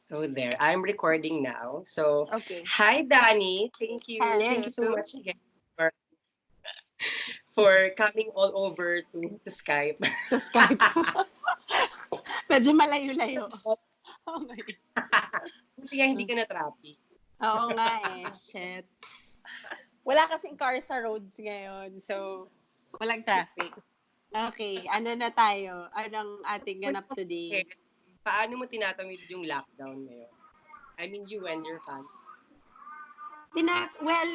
So there, I'm recording now. So, Okay. hi Dani, thank you. Thank Hello. you so much again for, for coming all over to Skype. To Skype. Medyo malayo-layo. Okay. Buti nga hindi ka na traffic. Oo nga eh. Shit. Wala kasing car sa roads ngayon. So, walang traffic. Okay. Ano na tayo? Anong ating ganap today? Paano mo tinatawid yung lockdown ngayon? I mean, you and your family. Well,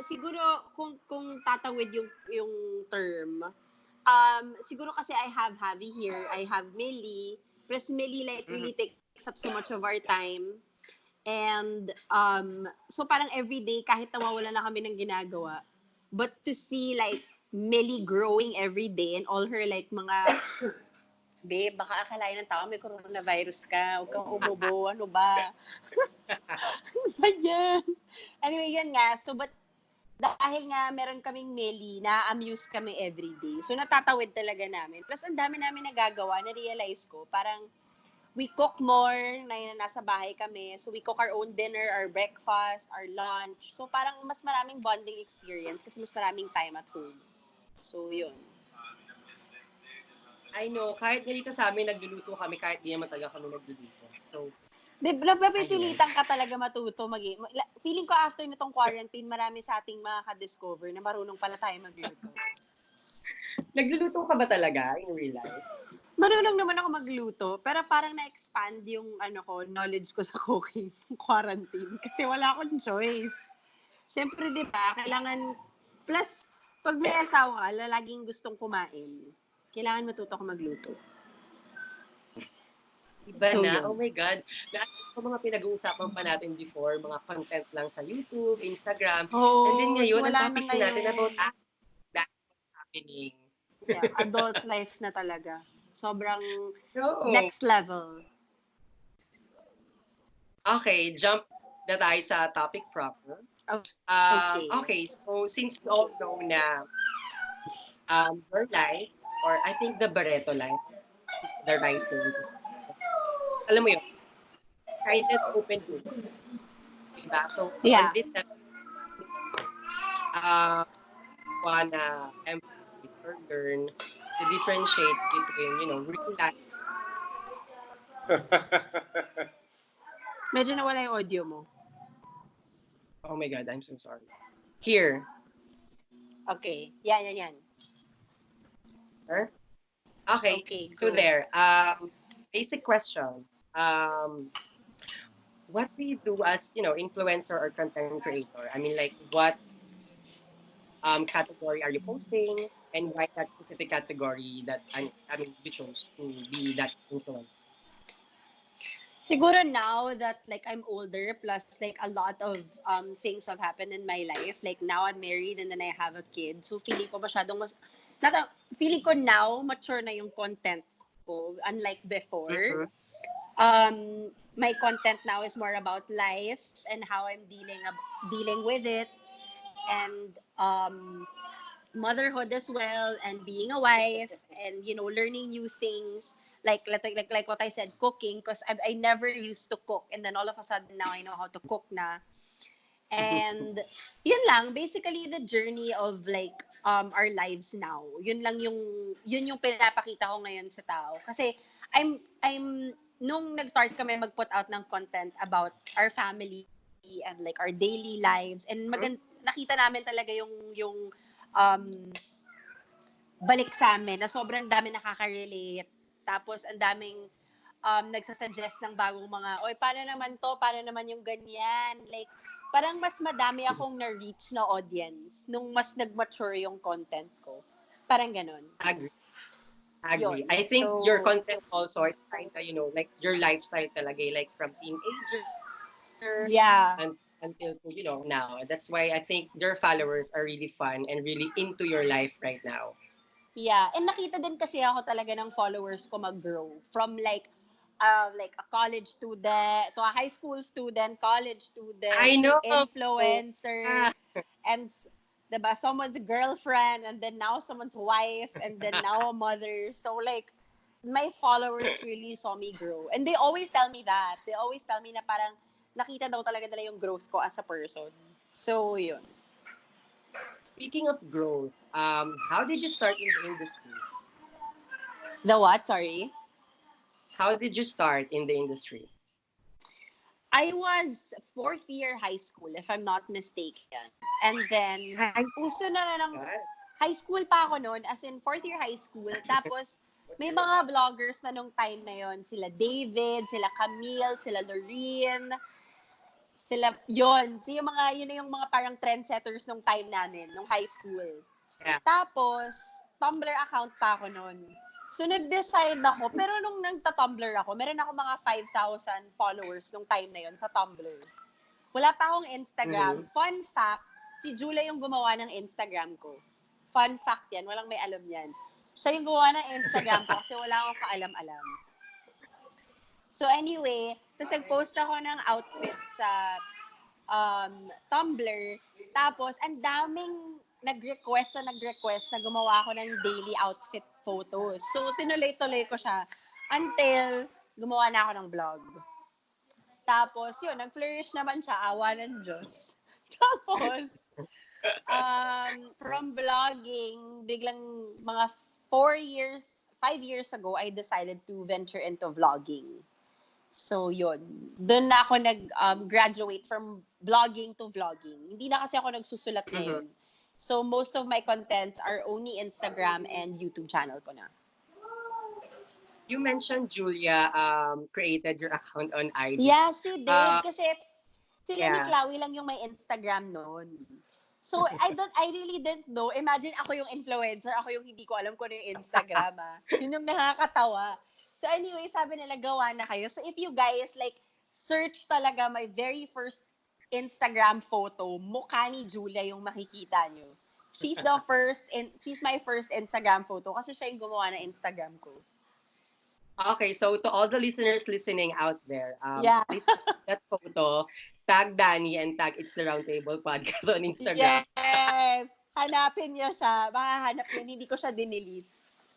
siguro kung tatawid yung term, siguro kasi I have Javi here, I have Millie, plus Millie really takes up so much of our time. And so parang everyday kahit nawawala na kami ng ginagawa, but to see like Millie growing every day and all her like mga babe, baka akalain ng tao may coronavirus ka, huwag kang umubo, ano ba? Ano ba yan? Anyway, yun nga. So, but dahil nga meron kaming Melly, na-amuse kami everyday. So, natatawid talaga namin. Plus, ang dami namin nagagawa, na-realize ko, parang we cook more na nasa bahay kami. So, we cook our own dinner, our breakfast, our lunch. So, parang mas maraming bonding experience kasi mas maraming time at home. So, yun. I know, kahit ganito sa amin, nagluluto kami kahit di naman talaga kami nagluluto. So, Napapipilitan ka talaga matuto. Feeling ko after nitong quarantine, marami sa ating makaka-discover na marunong pala tayo magluto. Nagluluto ka ba talaga in real life? Marunong naman ako magluto, pero parang na-expand yung knowledge ko sa cooking quarantine kasi wala akong choice. Siyempre, di ba, kailangan, plus, pag may asawa ka, laging gustong kumain, kailangan matuto ko magluto. Iba so, na, yun. Oh my God. Lahat ng mga pinag-uusapan pa natin before, mga content lang sa YouTube, Instagram. And then ngayon, ang topic natin about that's happening. Yeah, adult life na talaga. Sobrang next level. Okay, jump na tayo sa topic proper. Okay, so since we all know na your life, or I think the Barretto life, it's the right term to say. Alam mo yun, kind of open to. Diba? So, on this episode, wanna emphasize or learn to differentiate between, real life. Medyo nawala yung audio mo. Oh my God, I'm so sorry. Here. Okay. Yan. Huh? Okay, so there. Basic question. What do you do as, influencer or content creator? I mean, like, what category are you posting, and why that specific category that, you chose to be that influencer? Siguro now that like I'm older, plus like a lot of things have happened in my life. Like now I'm married and then I have a kid. So feeling ko masyadong feeling ko now mature na yung content ko, unlike before. My content now is more about life and how I'm dealing with it, and motherhood as well, and being a wife, and learning new things, like what I said, cooking, because I never used to cook, and then all of a sudden now I know how to cook na. And yun lang, basically the journey of like our lives now. Yun yung pinapakita ko ngayon sa tao. Kasi I'm nung nag-start kami mag-put out ng content about our family and like our daily lives, and nakita namin talaga yung balik sa amin na sobrang dami nakaka-relate. Tapos ang daming nagsasuggest ng bagong mga, oy, paano naman yung ganyan? Like, parang mas madami akong na-reach na audience nung mas nag-mature yung content ko. Parang ganun. Agree. I think your content also is kind of, like your lifestyle talaga, like from teenager until now. That's why I think your followers are really fun and really into your life right now. Yeah, and nakita din kasi ako talaga ng followers ko mag-grow from like a college student to a high school student, college student, I know. Influencer, and diba, someone's girlfriend, and then now someone's wife, and then now a mother. So like, my followers really saw me grow. And they always tell me that. They always tell me na parang nakita daw talaga nila yung growth ko as a person. So, yun. Speaking of growth, how did you start in the industry? The what? Sorry? How did you start in the industry? I was fourth year high school, if I'm not mistaken. And then, uso na ng high school pa ako noon, as in fourth year high school. Tapos, may mga vloggers na nung time na yon, sila David, sila Camille, sila Lorene, sila, yun. So, yun na yung mga parang trendsetters nung time namin, nung high school. Yeah. Tapos, Tumblr account pa ako noon. So, nag-decide ako, pero nung nagta-Tumblr ako, meron ako mga 5,000 followers nung time na yon sa Tumblr. Wala pa akong Instagram. Mm-hmm. Fun fact, si Julia yung gumawa ng Instagram ko. Fun fact yan, walang may alam yan. Siya yung gumawa ng Instagram ko kasi wala akong kaalam-alam. So anyway, tapos nag-post ako ng outfit sa Tumblr. Tapos, ang daming nag-request na gumawa ako ng daily outfit photos. So, tinuloy-tuloy ko siya until gumawa na ako ng vlog. Tapos, yun, nag-flourish naman siya, awa ng Diyos. Tapos, from vlogging, biglang mga 5 years ago, I decided to venture into vlogging. So, yun. Doon na ako nag-graduate from vlogging to vlogging. Hindi na kasi ako nagsusulat ngayon. So, most of my contents are only Instagram and YouTube channel ko na. You mentioned Julia created your account on IG. Yeah, she did. Kasi sila ni Chloe lang yung may Instagram noon. So, I really didn't know. Imagine ako yung influencer, ako yung hindi ko alam kung ano yung Instagram. Yun yung nakakatawa. So, anyway, sabi nila, gawa na kayo. So, if you guys, search talaga my very first Instagram photo, mukha ni Julia yung makikita nyo. She's my first Instagram photo kasi siya yung gumawa ng Instagram ko. Okay, so to all the listeners listening out there, please take that photo, tag Dani and tag It's the Roundtable podcast on Instagram. Yes! Hanapin niyo siya. Makahanap yun. Hindi ko siya dinelete.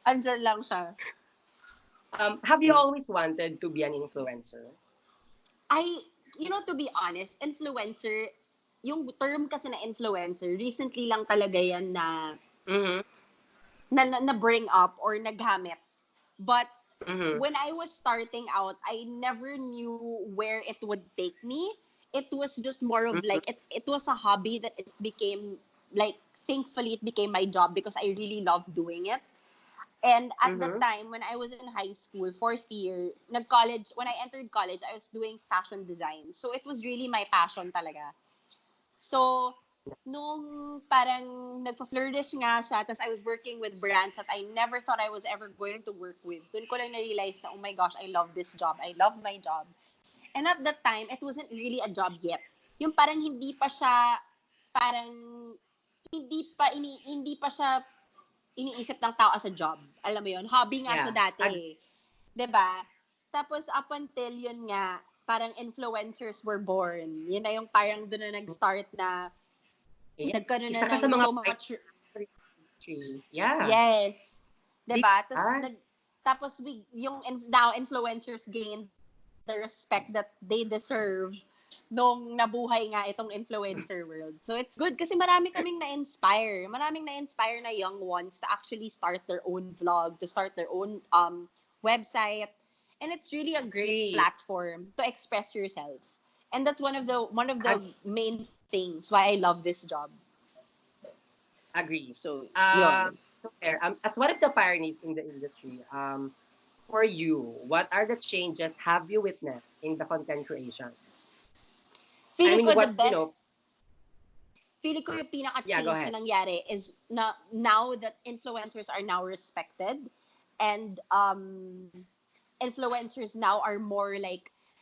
Andyan lang siya. Have you always wanted to be an influencer? To be honest, influencer, yung term kasi na influencer, recently lang talaga yan na bring up or naghamit. But when I was starting out, I never knew where it would take me. It was just more of it was a hobby that it became, thankfully it became my job because I really loved doing it. And at the time, when I was in high school, fourth year, when I entered college, I was doing fashion design. So, it was really my passion talaga. So, nung parang nagpa-flourish nga siya, tapos I was working with brands that I never thought I was ever going to work with. Doon ko lang na-realize na, oh my gosh, I love this job. I love my job. And at that time, it wasn't really a job yet. Yung parang hindi pa siya iniisip ng tao as a job. Alam mo yun? Hobby nga siya dati. Diba? Tapos up until yun nga, parang influencers were born. Yun na yung parang doon na nag-start na nagkaroon na ng so much... Yeah. Yes. Diba? Tapos now influencers gained the respect that they deserve nung nabuhay nga itong influencer world. So it's good kasi marami kaming na-inspire. Maraming na-inspire na young ones to actually start their own vlog, to start their own website. And it's really a great platform to express yourself. And that's one of the main things why I love this job. Agree. So, as one of the pioneers in the industry, for you, what are the changes have you witnessed in the content creation? Feeling ko yung pinaka-change na nangyari is now that influencers are now respected and influencers now are more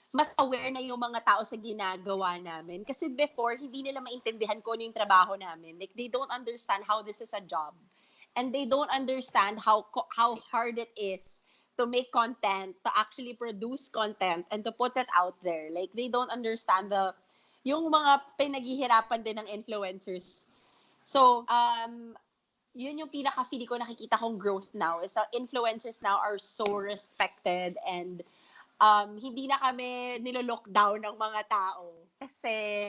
mas aware na yung mga tao sa ginagawa namin. Kasi before, hindi nila maintindihan kung ano yung trabaho namin. They don't understand how this is a job. And they don't understand how hard it is to make content, to actually produce content, and to put it out there. They don't understand yung mga pinaghihirapan din ng influencers. So, yun yung pinaka-feeling ko nakikita kong growth now is influencers now are so respected and hindi na kami nilo-lockdown ng mga tao. Kasi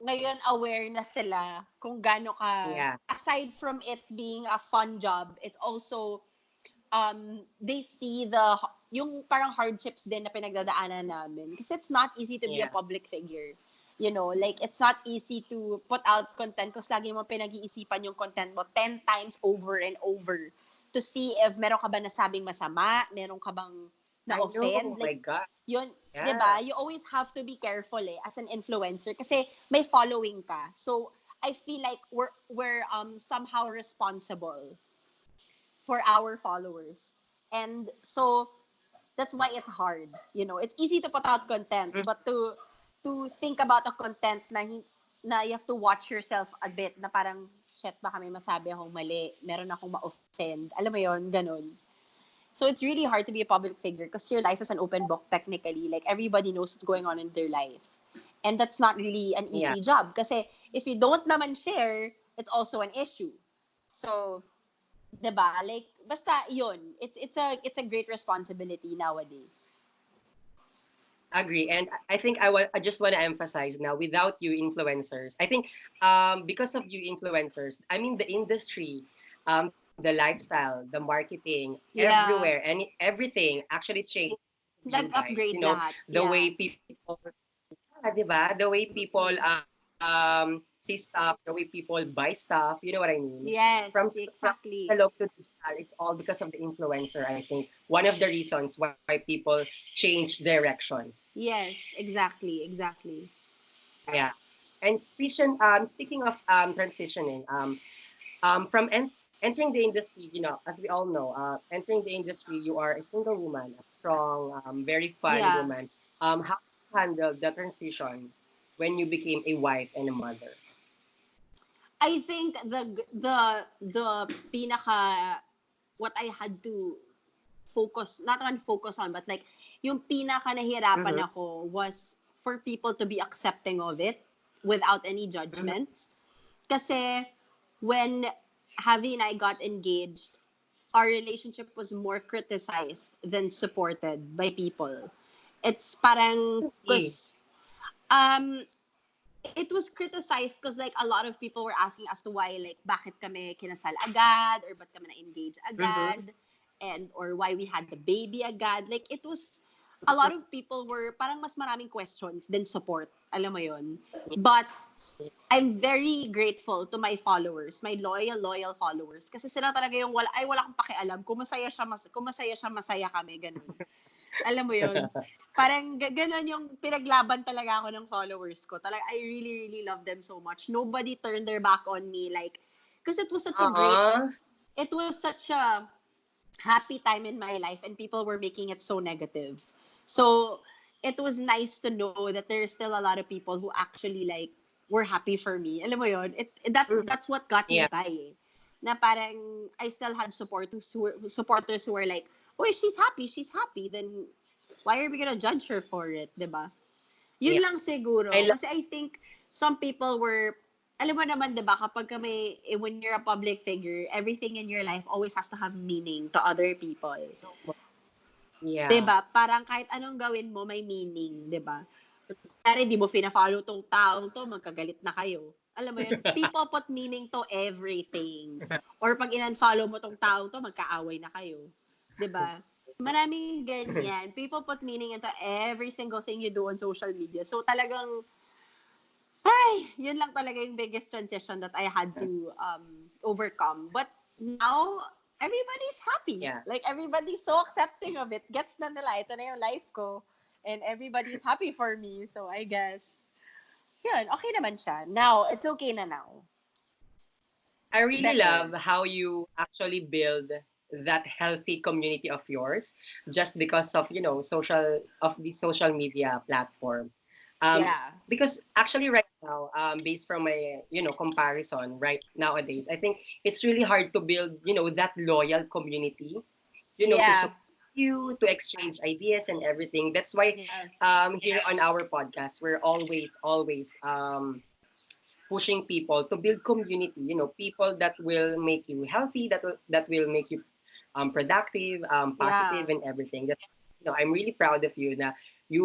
ngayon aware na sila kung gaano ka, aside from it being a fun job, it's also, they see yung parang hardships din na pinagdadaanan namin. Kasi it's not easy to be a public figure. You know, like, it's not easy to put out content kasi lagi mo pinag-iisipan yung content mo 10 times over and over to see if meron ka ba nasabing masama, meron ka bang na-offend. Like, my God. Yun, diba? You always have to be careful as an influencer kasi may following ka. So, I feel like we're somehow responsible for our followers. And so, that's why it's hard. You know, it's easy to put out content, but to think about a content na you have to watch yourself a bit na parang, shit, baka may masabi akong mali, meron akong ma-offend. Alam mo yon, ganun. So it's really hard to be a public figure because your life is an open book technically. Like, everybody knows what's going on in their life. And that's not really an easy job. Kasi if you don't naman share, it's also an issue. So, diba? Like, basta yun. It's a great responsibility nowadays. Agree. And I think I just want to emphasize now, without you influencers, I think because of you influencers, I mean the industry, the lifestyle, the marketing, everywhere, and everything actually changed. Nag-upgrade lahat. The way people, diba? The way people see stuff, the way people buy stuff, you know what I mean? Yes, exactly. From analog to digital, it's all because of the influencer, I think. One of the reasons why people change directions. Yes, exactly. Yeah. And speaking of transitioning, from entering the industry, you know, as we all know, entering the industry, you are a single woman, a strong, very fun woman. How do you handle the transition when you became a wife and a mother? I think the pinaka, what I had to not focus on, but like, yung pinaka nahirapan ako was for people to be accepting of it without any judgments. Kasi when Javi and I got engaged, our relationship was more criticized than supported by people. It's parang, because it was criticized because like a lot of people were asking as to why, like, bakit kami kinasal agad or ba't kami na-engage agad, and or why we had the baby agad. Like, it was, a lot of people were parang mas maraming questions than support. Alam mo yon. But I'm very grateful to my followers, my loyal followers. Kasi sila talaga yung wala akong pakialam. Kung masaya siya, masaya kami. Ganun. Alam mo yun? Parang ganun yung pinaglaban talaga ako ng followers ko. Talaga, I really, really love them so much. Nobody turned their back on me. Like, because it was such a happy time in my life and people were making it so negative. So, it was nice to know that there's still a lot of people who actually, like, were happy for me. Alam mo yun? That's what got me by. Na parang, I still had supporters who were like, oh, if she's happy, then why are we gonna judge her for it, diba? Yun lang siguro. Kasi I think some people were, alam mo naman, diba, kapag when you're a public figure, everything in your life always has to have meaning to other people. Yeah. Diba? Parang kahit anong gawin mo, may meaning, diba? Kaya di mo fina-follow tong taong to, magkagalit na kayo. Alam mo yun, people put meaning to everything. Or pag in-unfollow mo tong taong to, magkaaway na kayo. Diba? Maraming ganyan. People put meaning into every single thing you do on social media. So talagang, yun lang talaga yung biggest transition that I had to overcome. But now, everybody's happy. Yeah. Like, everybody's so accepting of it. Gets na nila, ito na yung life ko. And everybody's happy for me. So I guess, yun, okay naman siya. Now, it's okay na now. I really love how you actually build that healthy community of yours just because of, you know, the social media platform. Because actually right now, based from my, you know, comparison right nowadays, I think it's really hard to build, you know, that loyal community, you know, to support you, to exchange ideas and everything. That's why here on our podcast, we're always pushing people to build community, people that will make you healthy, that will make you productive, Yeah. positive, and everything. That I'm really proud of you that you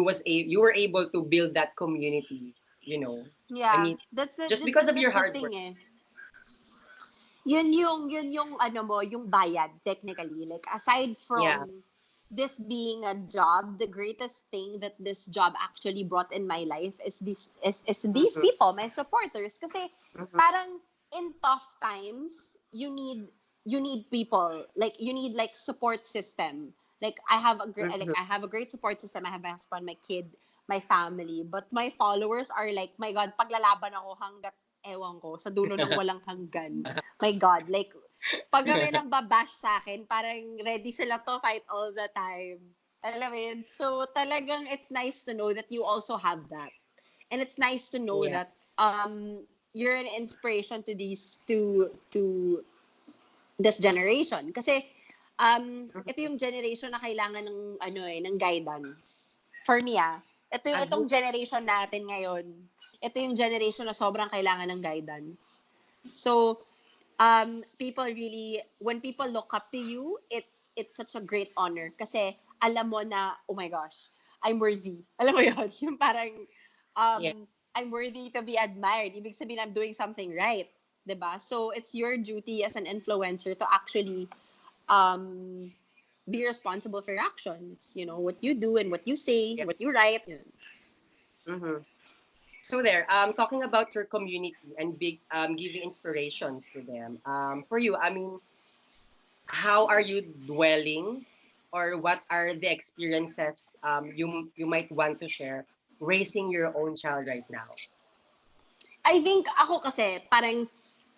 were able to build that community. You know, I Yeah. mean, just because of your That's the hard work. thing eh. Yun yung ano mo, yung bayad technically. Like aside Yeah. from this being a job, the greatest thing that this job actually brought in my life is these Mm-hmm, people, my supporters. Kasi mm-hmm, parang in tough times, you need people. Like you need like support system. Like mm-hmm. I have a great support system. I have my husband, my kid, my family. But my followers are like, my God, paglalaban ako hanggat ewan ko, sa dulo ng walang hanggan. My God, like, pag may nang babash sa akin, parang ready sila to fight all the time. Alam mo yun? So, talagang it's nice to know that you also have that. And it's nice to know Yeah. that you're an inspiration to to this generation. Kasi, ito yung generation na kailangan ng, ng guidance. For me, itong Agree. generation natin ngayon, ito yung generation na sobrang kailangan ng guidance. So, people really, when people look up to you, it's such a great honor. Kasi, alam mo na, oh my gosh, I'm worthy. Alam mo yun? Yung parang, Yeah. I'm worthy to be admired. Ibig sabihin, I'm doing something right. 'Diba? So it's your duty as an influencer to actually um, be responsible for your actions. You know, what you do and what you say, Yeah. what you write. Yun. Mm-hmm. So there, talking about your community and big giving inspirations to them. For you, I mean, how are you dwelling, or what are the experiences you might want to share raising your own child right now? I think ako kasi parang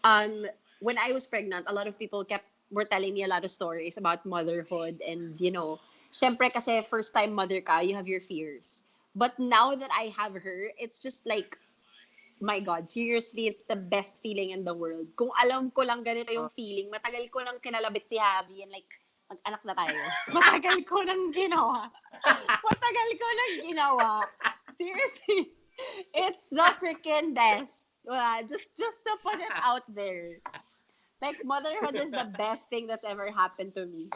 um, when I was pregnant, a lot of people were telling me a lot of stories about motherhood and syempre kasi first time mother ka, you have your fears. But now that I have her, it's just like my God, seriously, it's the best feeling in the world. Kung alam ko lang ganito yung feeling, matagal ko nang kinalabit si Javi and like, mag-anak na tayo. Matagal ko nang ginawa. Matagal ko nang ginawa. Seriously. It's the freaking best. Wala, just to put it out there. Like, motherhood is the best thing that's ever happened to me.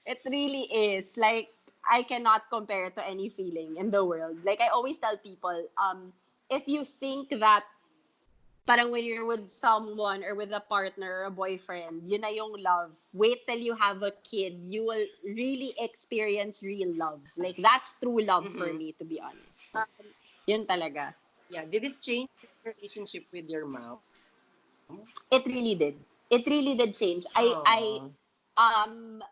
It really is. Like, I cannot compare it to any feeling in the world. Like, I always tell people, if you think that parang when you're with someone or with a partner or a boyfriend, yun na yung love. Wait till you have a kid. You will really experience real love. Like, that's true love for Mm-hmm. me, to be honest. Yun talaga. Yeah, did this change your relationship with your mom? It really did. It really did change. Oh. Um,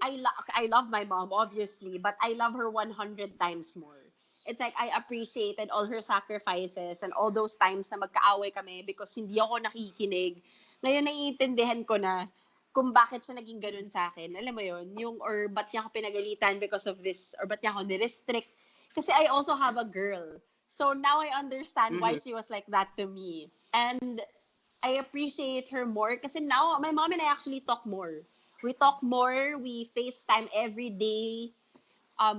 I love my mom, obviously, but I love her 100 times more. It's like I appreciated all her sacrifices and all those times na magkaaway kami because hindi ako nakikinig. Ngayon naiintindihan ko na kung bakit siya naging ganun sa akin. Alam mo yun? Or ba't niya ako pinagalitan because of this? Or ba't niya ako nirestrict? Kasi I also have a girl. So now I understand why Mm-hmm. she was like that to me. And I appreciate her more kasi now my mom and I actually talk more. We talk more, we FaceTime every day,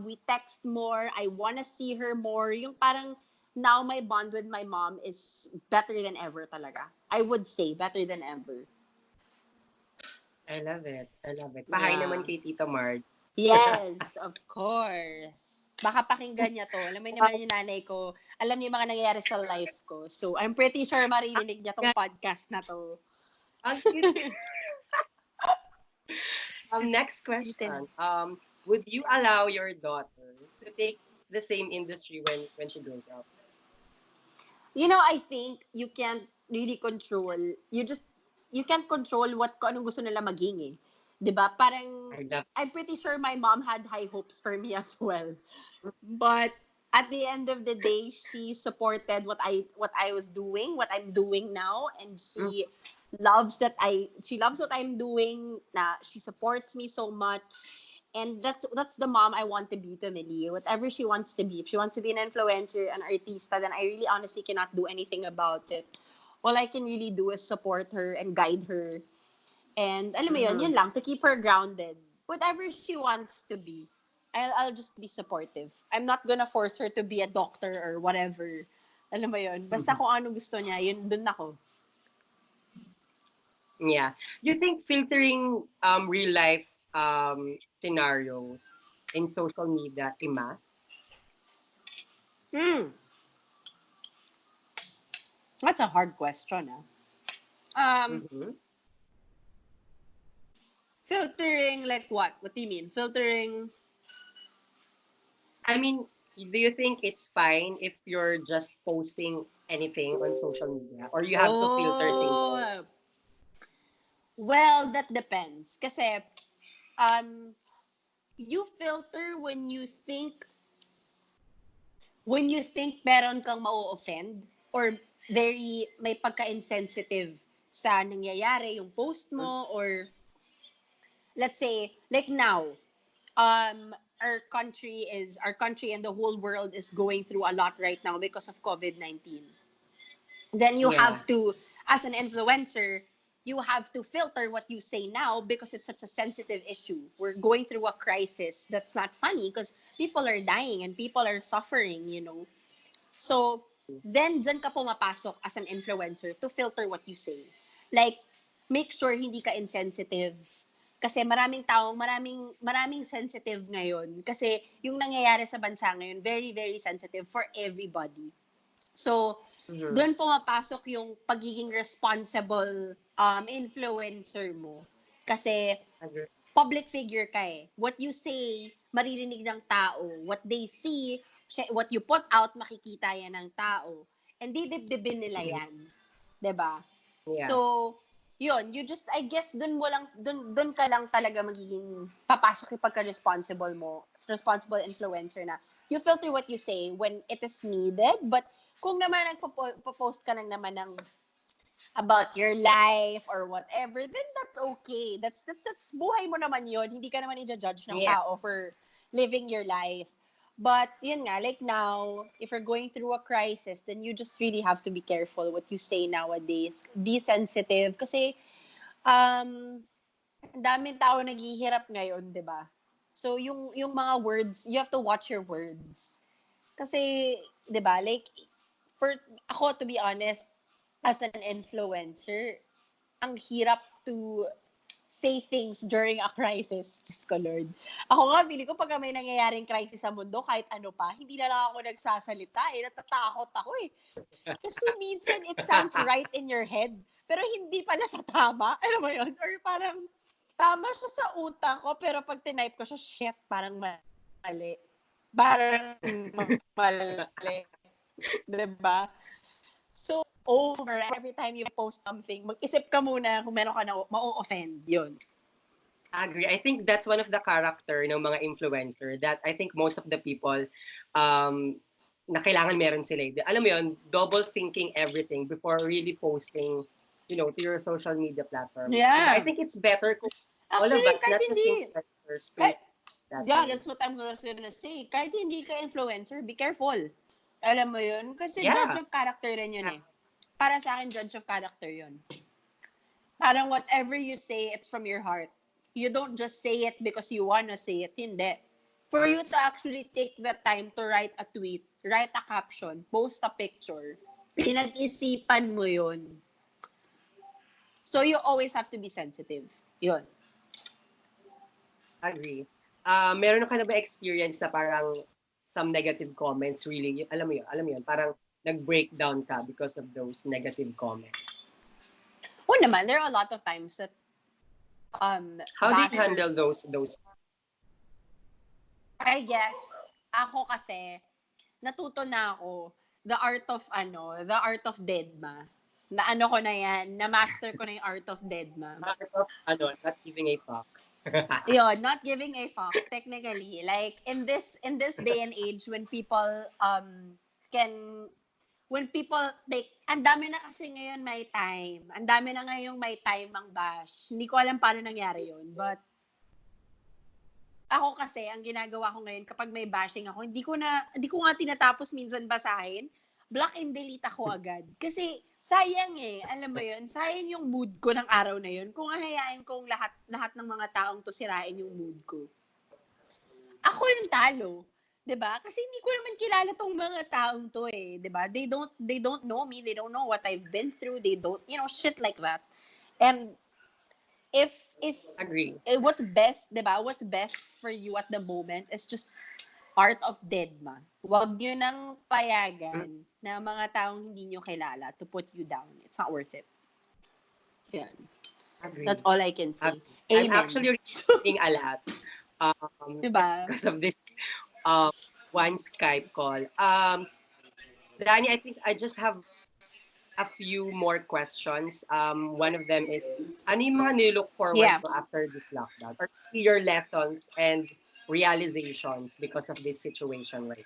we text more, I wanna see her more. Yung parang now my bond with my mom is better than ever talaga. I would say better than ever. I love it. I love it. Pahay Yeah. naman kay Tita Marge. Yes, of course. Baka pakinggan niya to. Alam mo naman yung nanay ko, alam niya yung mga nangyayari sa life ko. So, I'm pretty sure maririnig niya tong podcast na to. Ang cute. Next question. Would you allow your daughter to take the same industry when she grows up? I think you can't really control. You can't control kung anong gusto nila maging eh. 'Di ba? Parang, I love. I'm pretty sure my mom had high hopes for me as well. But at the end of the day, she supported what I was doing, what I'm doing now, and Mm, she loves what I'm doing. Na she supports me so much. And that's the mom I want to be to Millie. Whatever she wants to be. If she wants to be an influencer, an artista, then I really honestly cannot do anything about it. All I can really do is support her and guide her. And alam mo mhm. yun lang, to keep her grounded. Whatever she wants to be, I'll just be supportive. I'm not gonna force her to be a doctor or whatever. Alam mo yun? Basta kung ano gusto niya, yun, dun ako. Yeah. Do you think filtering real life scenarios in social media, Ima? That's a hard question, Mm-hmm. Filtering, like what? What do you mean? Filtering? I mean, do you think it's fine if you're just posting anything on social media, or you have to filter things also? Oh, well, that depends. Kasi, you filter when you think meron kang ma-offend or may pagka-insensitive sa nangyayari yung post mo, or let's say like now, our country and the whole world is going through a lot right now because of COVID-19. Then you Yeah. have to, as an influencer, you have to filter what you say now because it's such a sensitive issue. We're going through a crisis that's not funny because people are dying and people are suffering. So, then dyan ka pumapasok as an influencer to filter what you say. Like, make sure hindi ka insensitive. Kasi maraming sensitive ngayon. Kasi yung nangyayari sa bansa ngayon, very, very sensitive for everybody. So, doon pumapasok yung pagiging responsible influencer mo. Kasi public figure ka eh. What you say, maririnig ng tao. What they see, what you put out, makikita yan ng tao. And didibdibin nila yan. 'Di ba? Yeah. So, yun, I guess dun ka lang talaga magiging papasok yung pagka-responsible responsible influencer na you filter what you say when it is needed, but kung naman nagpo-post ka lang naman ng about your life or whatever, then that's okay. That's buhay mo naman yun. Hindi ka naman i-judge ng tao for living your life. But yun nga, like now, if you're going through a crisis, then you just really have to be careful what you say nowadays. Be sensitive kasi ang daming tao naghihirap ngayon, 'di ba? So yung mga words, you have to watch your words. Kasi 'di ba, like for ako, to be honest, as an influencer, ang hirap to say things during a crisis. Diyos ko, Lord. Ako nga, bili ko pag may nangyayaring crisis sa mundo, kahit ano pa, hindi na lang ako nagsasalita eh. Natatakot ako eh. Kasi minsan, it sounds right in your head, pero hindi pala siya tama. Alam mo yun? Or parang, tama siya sa utak ko, pero pag tinype ko siya, shit, parang mali. Parang mali. Diba? So, over every time you post something, mag-isip ka muna kung meron ka na ma-offend. Yun. Agree. I think that's one of the character ng mga influencer that I think most of the people na kailangan meron sila. Alam mo yun, double thinking everything before really posting, to your social media platform. Yeah. I think it's better kung all of us, not just influencers. Yeah, that's what I'm gonna say. Kahit hindi ka influencer, be careful. Alam mo yun? Kasi judge of character rin yun eh. Para sa akin, judge of character yun. Parang whatever you say, it's from your heart. You don't just say it because you wanna say it. Hindi. For you to actually take the time to write a tweet, write a caption, post a picture, pinag-isipan mo yun. So you always have to be sensitive. Yun. Agree. Meron ka na ba experience na parang some negative comments really, alam mo yun, parang nag-breakdown ka because of those negative comments? Oo naman, there are a lot of times that how do you handle those? I guess, ako kasi, natuto na ako the art of deadma. Na ko na yan, na-master ko na yung art of deadma. Art of, not giving a fuck. Yun, not giving a fuck, technically. Like, in this day and age, when people, like, ang dami na kasi ngayon may time. Ang dami na ngayong may time ang bash. Hindi ko alam paano nangyari yun. But, ako kasi, ang ginagawa ko ngayon, kapag may bashing ako, hindi ko nga tinatapos minsan basahin. Block and delete ako agad. Kasi, sayang eh. Alam mo yun? Sayang yung mood ko ng araw na yun. Kung hahayain kong lahat ng mga taong to sirain yung mood ko. Ako yung talo. 'Diba? Kasi hindi ko naman kilala tong mga taong to eh, 'di ba? They don't know me, they don't know what I've been through, they don't, shit like that. And if Agree. what's best, 'di ba? What's best for you at the moment is just art of deadma. Huwag niyo nang payagan na mga taong hindi niyo kilala to put you down. It's not worth it. Yan. Agree. That's all I can say. I'm Amen. actually reading a lot. Diba? Because of this one Skype call. Dani, I think I just have a few more questions. One of them is, ano yung mga nilook forward Yeah. to after this lockdown? Or your lessons and realizations because of this situation right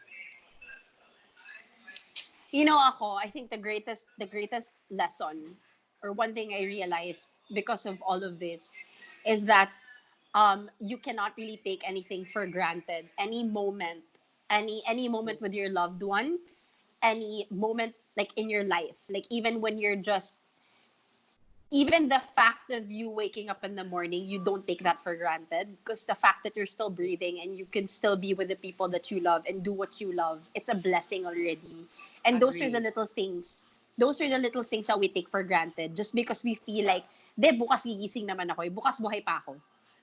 now? Ako, I think the greatest lesson, or one thing I realized because of all of this, is that you cannot really take anything for granted. Any moment with your loved one, any moment like in your life, like even the fact of you waking up in the morning, you don't take that for granted, because the fact that you're still breathing and you can still be with the people that you love and do what you love, it's a blessing already. And those are the little things. Those are the little things that we take for granted just because we feel like, bukas gigising naman ako, bukas buhay pa ako.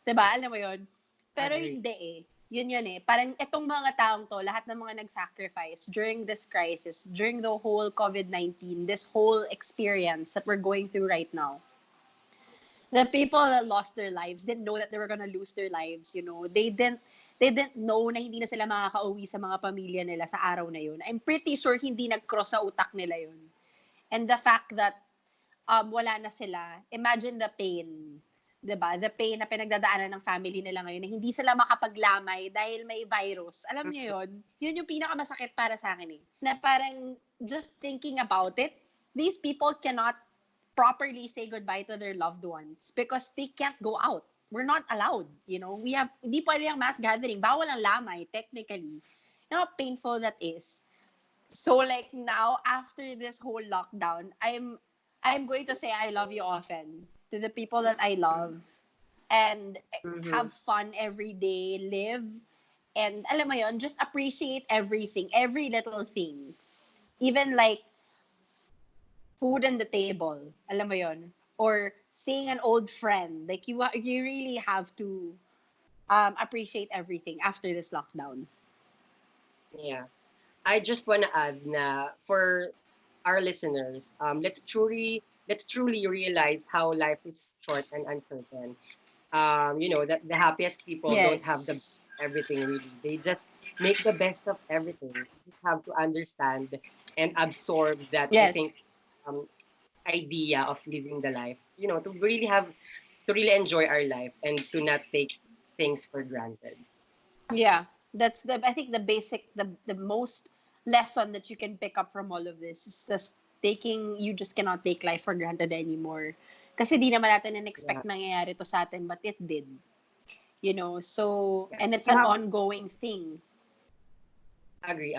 'Di ba? Alam mo 'yon? Pero hindi eh. Yun eh. Parang itong mga taong to, lahat ng mga nag-sacrifice during this crisis, during the whole COVID-19, this whole experience that we're going through right now. The people that lost their lives didn't know that they were gonna lose their lives, They didn't know na hindi na sila makakauwi sa mga pamilya nila sa araw na yun. I'm pretty sure hindi nag-cross sa utak nila yun. And the fact that wala na sila, imagine the pain. 'Di ba? The pain na pinagdadaanan ng family nila ngayon na hindi sila makapaglamay dahil may virus. Alam niyo 'yon? 'Yun yung pinakamasakit para sa akin eh. Na parang just thinking about it, these people cannot properly say goodbye to their loved ones because they can't go out. We're not allowed, hindi pwede ang mass gathering. Bawal ang lamay, technically. You know how painful that is? So like now, after this whole lockdown, I'm going to say I love you often to the people that I love, and have fun every day, live, and alam mo yon, just appreciate everything, every little thing. Even like food on the table, alam mo yon, or seeing an old friend. Like you really have to appreciate everything after this lockdown. Yeah. I just want to add na for our listeners, let's truly realize how life is short and uncertain. That the happiest people don't have the Yes. everything really. They just make the best of everything. You just have to understand and absorb that. I Yes. think um, idea of living the life. To really enjoy our life and to not take things for granted. Yeah, that's I think the most lesson that you can pick up from all of this is just you just cannot take life for granted anymore. Kasi di naman natin in-expect Yeah. mangyayari to sa atin, but it did. So, Yeah. and it's an ongoing thing. Agree.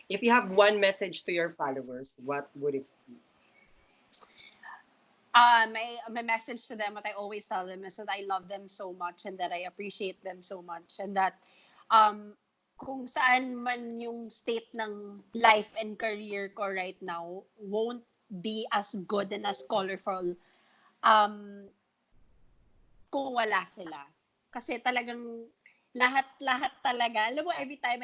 If you have one message to your followers, what would it be? My message to them, what I always tell them, is that I love them so much and that I appreciate them so much, and that kung saan man yung state ng life and career ko right now won't be as good and as colorful um, kung wala sila. Kasi talagang lahat talaga, alam mo, every time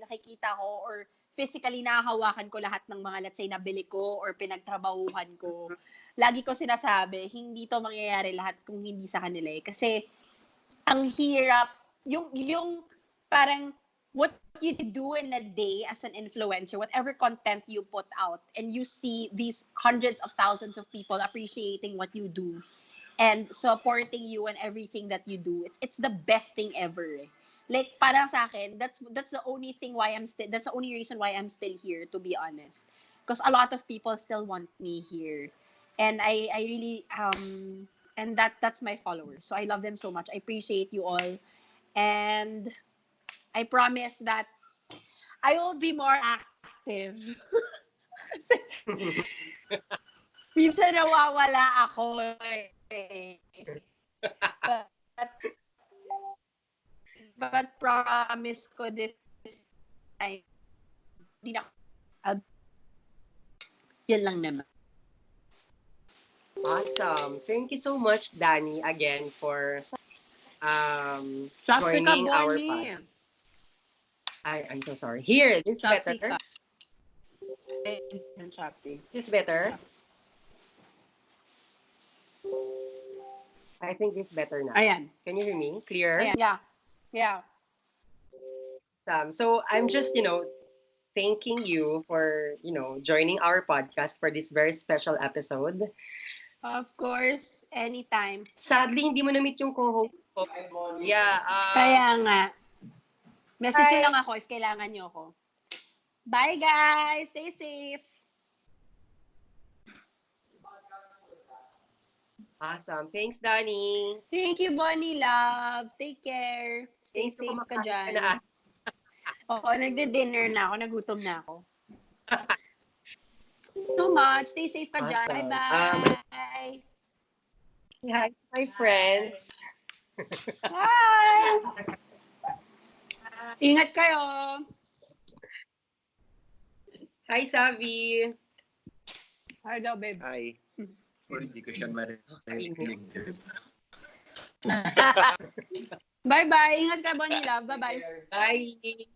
nakikita ko or physically nakahawakan ko lahat ng mga, let's say, nabili ko or pinagtrabahuhan ko, lagi ko sinasabi, hindi to mangyayari lahat kung hindi sa kanila eh. Kasi, ang hirap, yung parang, what you do in a day as an influencer, whatever content you put out, and you see these hundreds of thousands of people appreciating what you do, and supporting you and everything that you do, it's the best thing ever eh. Like parang sa akin, that's the only thing why that's the only reason why I'm still here, to be honest, because a lot of people still want me here, and I really and that's my followers, so I love them so much. I appreciate you all, and I promise that I will be more active. Kasi minsan nawawala ako eh. But promise ko this time, hindi na yan lang naman. Awesome. Thank you so much, Dani, again for Sabi ka, joining our Bonnie. podcast. I'm so sorry. Here, this Shopee better? ka. Shopee. This better? I think it's better now. Ayan. Can you hear me? Clear? Ayan. Yeah. So I'm just, thanking you for, joining our podcast for this very special episode. Of course, anytime. Sadly, hindi mo na-meet yung co-host ko. Yeah. Kaya nga. Message nyo lang ako if kailangan nyo ako. Bye, guys! Stay safe! Awesome. Thanks, Dani. Thank you, Bonnie Love. Take care. Stay Thanks, safe ka kumakain dyan. ka na. Oo, nagde-dinner na ako. Nagutom na ako. So much. Stay safe ka dyan. Awesome. Bye-bye. Hi, my friends. Bye! Ingat kayo. Hi, Savi. Hi daw, babe. Hi. Of course, di ko siya marinig. Bye-bye. Ingat ka, Bonnie Love. Bye-bye. Bye.